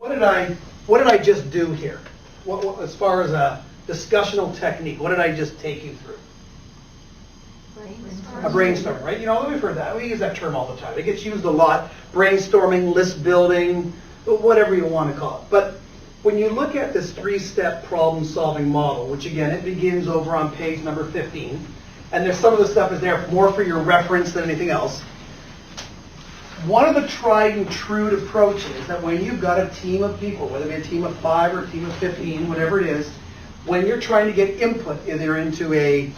What did I just do here? As far as a discussional technique, what did I just take you through? A brainstorm, right? You know, we've heard that. We use that term all the time. It gets used a lot. Brainstorming, list building, whatever you want to call it. But when you look at this 3-step problem-solving model, which again, it begins over on page number 15, and there's some of the stuff is there more for your reference than anything else. One of the tried and true approaches that when you've got a team of people, whether it be a team of 5 or a team of 15, whatever it is, when you're trying to get input either into a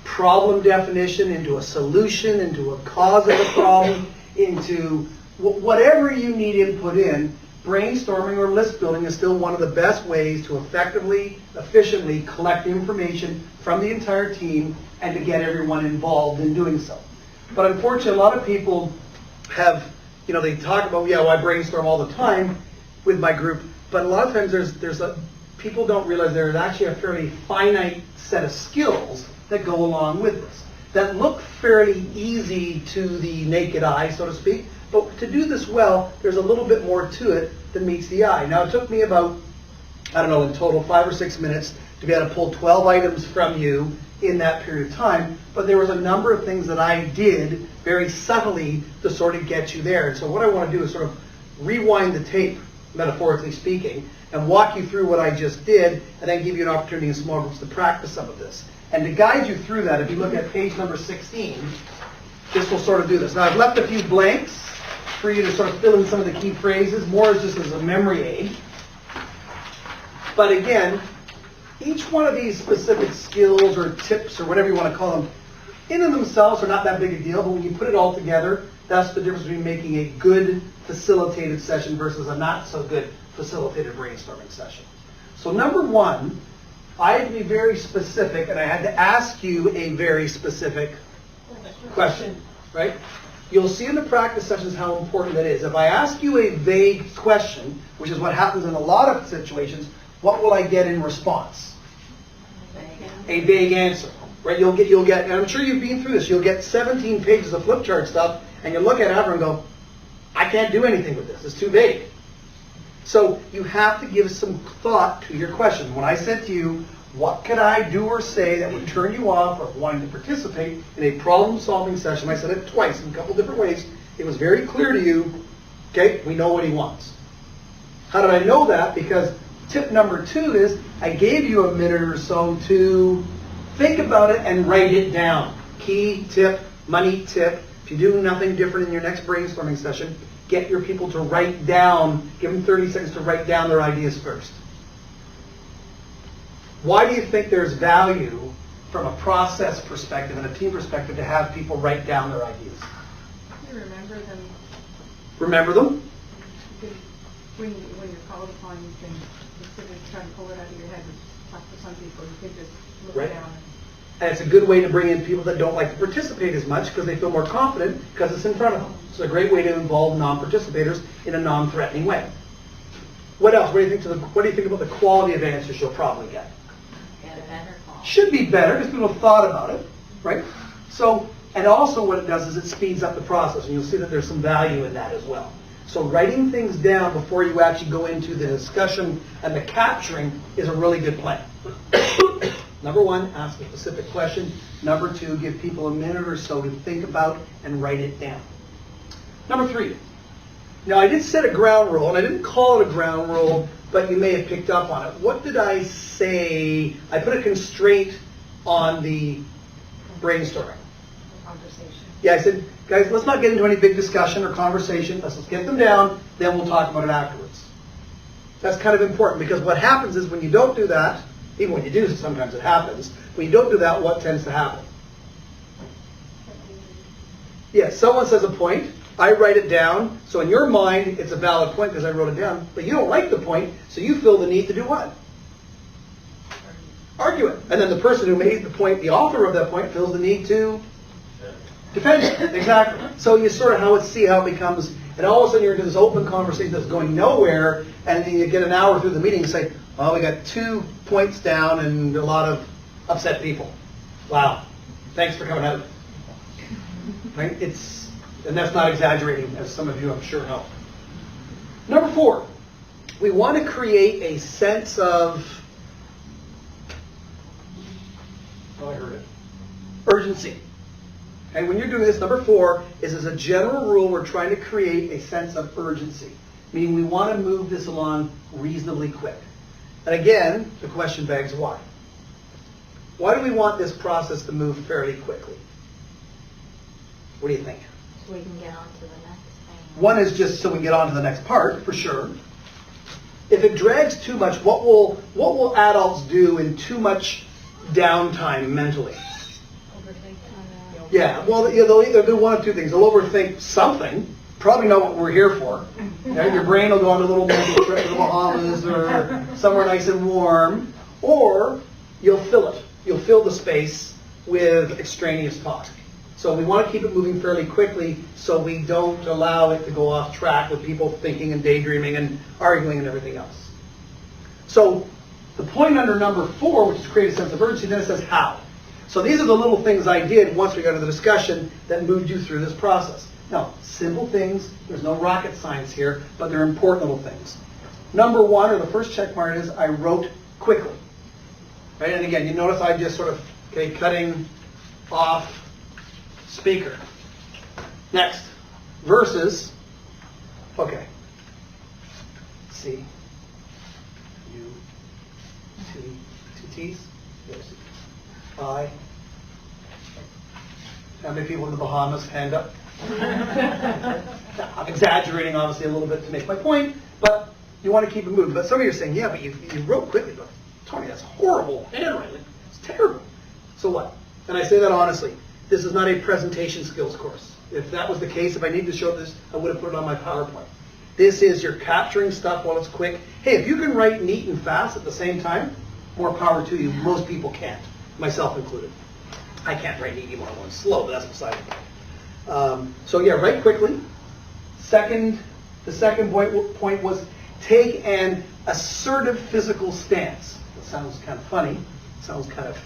problem definition, into a solution, into a cause of a problem, into whatever you need input in, brainstorming or list building is still one of the best ways to effectively, efficiently collect information from the entire team and to get everyone involved in doing so. But unfortunately, a lot of people have, you know, they talk about, yeah, well, I brainstorm all the time with my group, but a lot of times people don't realize there's actually a fairly finite set of skills that go along with this, that look fairly easy to the naked eye, so to speak, but to do this well, there's a little bit more to it than meets the eye. Now, it took me about, I don't know, in total 5 or 6 minutes to be able to pull 12 items from you in that period of time, but there was a number of things that I did very subtly to sort of get you there. And so what I want to do is sort of rewind the tape, metaphorically speaking, and walk you through what I just did, and then give you an opportunity in small groups to practice some of this. And to guide you through that, if you look at page number 16, this will sort of do this. Now, I've left a few blanks for you to sort of fill in some of the key phrases, more as just as a memory aid. But again, each one of these specific skills or tips or whatever you want to call them, in and themselves are not that big a deal, but when you put it all together, that's the difference between making a good facilitated session versus a not so good facilitated brainstorming session. So number one, I had to be very specific, and I had to ask you a very specific question, right? You'll see in the practice sessions how important that is. If I ask you a vague question, which is what happens in a lot of situations, what will I get in response? A vague answer, right? You'll get, and I'm sure you've been through this, you'll get 17 pages of flip chart stuff, and you look at it after and go, I can't do anything with this, it's too vague. So you have to give some thought to your question. When I said to you, what could I do or say that would turn you off of wanting to participate in a problem-solving session? I said it twice in a couple different ways. It was very clear to you, okay, we know what he wants. How did I know that? Because tip number 2 is I gave you a minute or so to think about it and write it down. Key tip, money tip. If you do nothing different in your next brainstorming session, get your people to write down, give them 30 seconds to write down their ideas first. Why do you think there's value from a process perspective and a team perspective to have people write down their ideas? You remember them. Remember them? Because when you're called upon, you can, instead of trying to pull it out of your head and talk to some people, you can just look Right. down. And it's a good way to bring in people that don't like to participate as much because they feel more confident because it's in front of them. It's a great way to involve non-participators in a non-threatening way. What else? What do you think about the quality of answers you'll probably get? Get a better call. Should be better because people have thought about it, right? So, and also what it does is it speeds up the process, and you'll see that there's some value in that as well. So writing things down before you actually go into the discussion and the capturing is a really good plan. Number 1, ask a specific question. Number 2, give people a minute or so to think about and write it down. Number 3. Now I did set a ground rule, and I didn't call it a ground rule, but you may have picked up on it. What did I say? I put a constraint on the brainstorming. Conversation. Yeah, I said, guys, let's not get into any big discussion or conversation. Let's get them down, then we'll talk about it afterwards. That's kind of important because what happens is when you don't do that, even when you do, sometimes it happens. When you don't do that, what tends to happen? Yeah, someone says a point, I write it down, so in your mind, it's a valid point because I wrote it down, but you don't like the point, so you feel the need to do what? Argue it. And then the person who made the point, the author of that point, feels the need to defend it. Exactly. So you sort of see how it becomes, and all of a sudden you're into this open conversation that's going nowhere, and then you get an hour through the meeting and say, well, we got 2 points down and a lot of upset people. Wow. Thanks for coming out. Right? And that's not exaggerating, as some of you I'm sure know. Number 4, we want to create a sense of, oh, I heard it, urgency. And when you're doing this, number 4 is, as a general rule, we're trying to create a sense of urgency, meaning we want to move this along reasonably quick. And again, the question begs why? Why do we want this process to move fairly quickly? What do you think? So we can get on to the next thing. One is just so we can get on to the next part, for sure. If it drags too much, what will adults do in too much downtime mentally? Yeah, well, they'll either do one of two things. They'll overthink something, probably not what we're here for. Yeah, your brain will go on a little mental trip to the Bahamas or somewhere nice and warm, or you'll fill it. You'll fill the space with extraneous talk. So we want to keep it moving fairly quickly so we don't allow it to go off track with people thinking and daydreaming and arguing and everything else. So the point under number 4, which is create a sense of urgency, then it says how. So these are the little things I did once we got into the discussion that moved you through this process. Now, simple things, there's no rocket science here, but they're important little things. Number 1, or the first check mark, is I wrote quickly. Right? And again, you notice I just sort of, cutting off speaker. Next, versus, C, U, T, 2 T's, I. How many people in the Bahamas? Hand up. I'm exaggerating, obviously, a little bit to make my point, but you want to keep it moving. But some of you are saying, yeah, but you wrote quickly. But Tony, that's horrible handwriting. It's terrible. So what? And I say that honestly. This is not a presentation skills course. If that was the case, if I needed to show this, I would have put it on my PowerPoint. This is, you're capturing stuff while it's quick. Hey, if you can write neat and fast at the same time, more power to you. Most people can't, myself included. I can't write neat anymore when I'm slow, but that's beside the point. So yeah, write quickly. The second point was take an assertive physical stance. That sounds kind of funny. It sounds kind of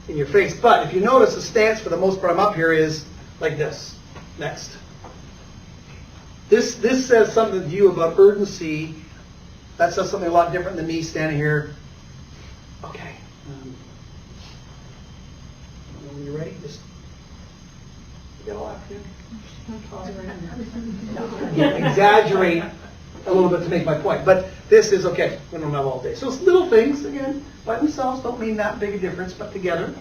in your face. But if you notice, the stance for the most part I'm up here is like this. Next. This says something to you about urgency. That says something a lot different than me standing here. Okay. When you're ready, just get all after you. Exaggerate a little bit to make my point. But this is okay. We don't have all day. So it's little things, again, by themselves don't mean that big a difference, but together.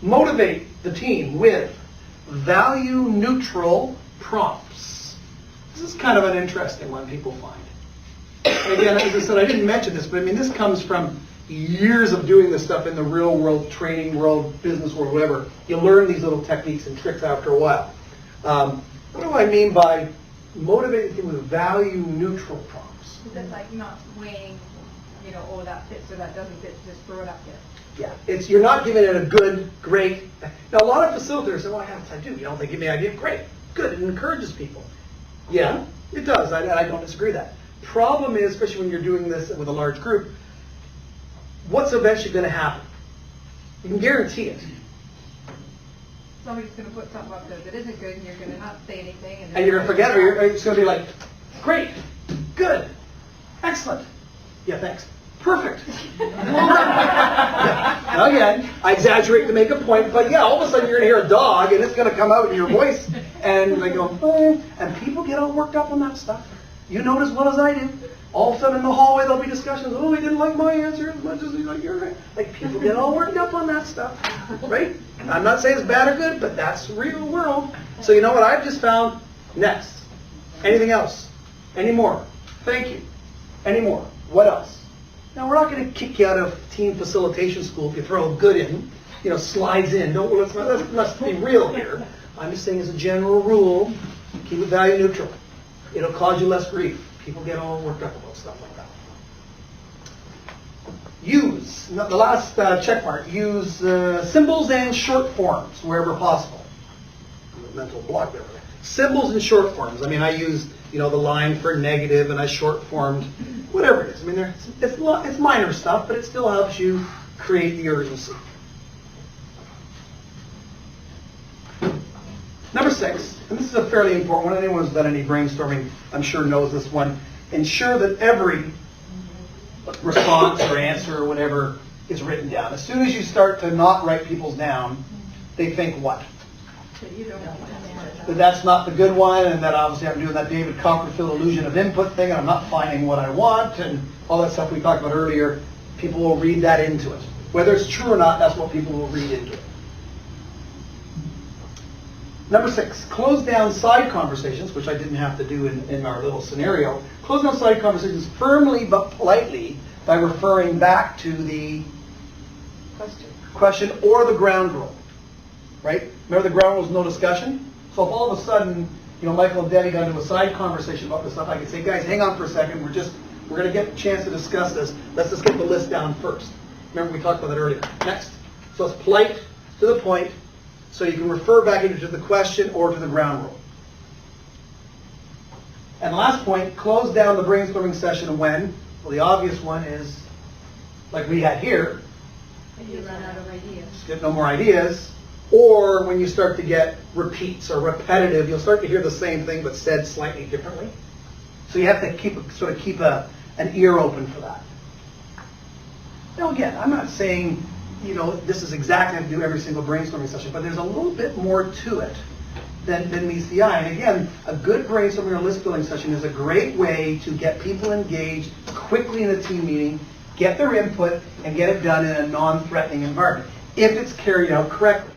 Motivate the team with value-neutral prompts. This is kind of an interesting one people find. And again, as I said, I didn't mention this, but I mean, this comes from years of doing this stuff in the real world, training world, business world, whatever. You learn these little techniques and tricks after a while. What do I mean by motivating people with value-neutral prompts? Is it like not weighing, oh, that fits or that doesn't fit, just throw it up there? Yeah, you're not giving it a good, great. Now, a lot of facilitators say, well, I have to do. They give me an idea. Great, good. It encourages people. Yeah, it does. I don't disagree with that. Problem is, especially when you're doing this with a large group, what's eventually going to happen? You can guarantee it. Somebody's going to put something up there that isn't good, and you're going to not say anything. And you're going to forget it, or it's going to be like, great, good, excellent. Yeah, thanks. Perfect. Now again, I exaggerate to make a point, but yeah, all of a sudden you're going to hear a dog, and it's going to come out in your voice, and they go, and people get all worked up on that stuff. You know it as well as I do. All of a sudden in the hallway there'll be discussions, oh, he didn't like my answer as much as he liked yours. Like, people get all worked up on that stuff, right? I'm not saying it's bad or good, but that's the real world. So you know what I've just found? Next. Anything else? Any more? Thank you. Any more? What else? Now, we're not going to kick you out of team facilitation school if you throw a good in, slides in. Let's be real here. I'm just saying as a general rule, keep it value neutral. It'll cause you less grief. People get all worked up about stuff like that. Use, the last check mark, use symbols and short forms wherever possible. Mental block there. Symbols and short forms. I mean, I use, the line for negative, and I short formed whatever it is. I mean, it's minor stuff, but it still helps you create the urgency. Number 6, and this is a fairly important one. Anyone who's done any brainstorming, I'm sure knows this one. ensure that every response or answer or whatever is written down. As soon as you start to not write people's down, they think what? So you don't want to. That that's not the good one, and that obviously I'm doing that David Copperfield illusion of input thing, and I'm not finding what I want, and all that stuff we talked about earlier. People will read that into it. Whether it's true or not, that's what people will read into it. Number 6, close down side conversations, which I didn't have to do in our little scenario. Close down side conversations firmly but politely by referring back to the question or the ground rule. Right? Remember the ground rule is no discussion? So if all of a sudden, Michael and Debbie got into a side conversation about this stuff, I could say, guys, hang on for a second. We're going to get a chance to discuss this. Let's just get the list down first. Remember we talked about that earlier. Next. So it's polite, to the point, so you can refer back either to the question or to the ground rule. And last point, close down the brainstorming session when? Well, the obvious one is, like we had here, And you run out of ideas. get no more ideas, or when you start to get repeats or repetitive, you'll start to hear the same thing but said slightly differently. So you have to keep an ear open for that. Now again, I'm not saying, this is exactly how to do every single brainstorming session, but there's a little bit more to it than meets the eye. And again, a good brainstorming or list building session is a great way to get people engaged quickly in a team meeting, get their input, and get it done in a non-threatening environment, if it's carried out correctly.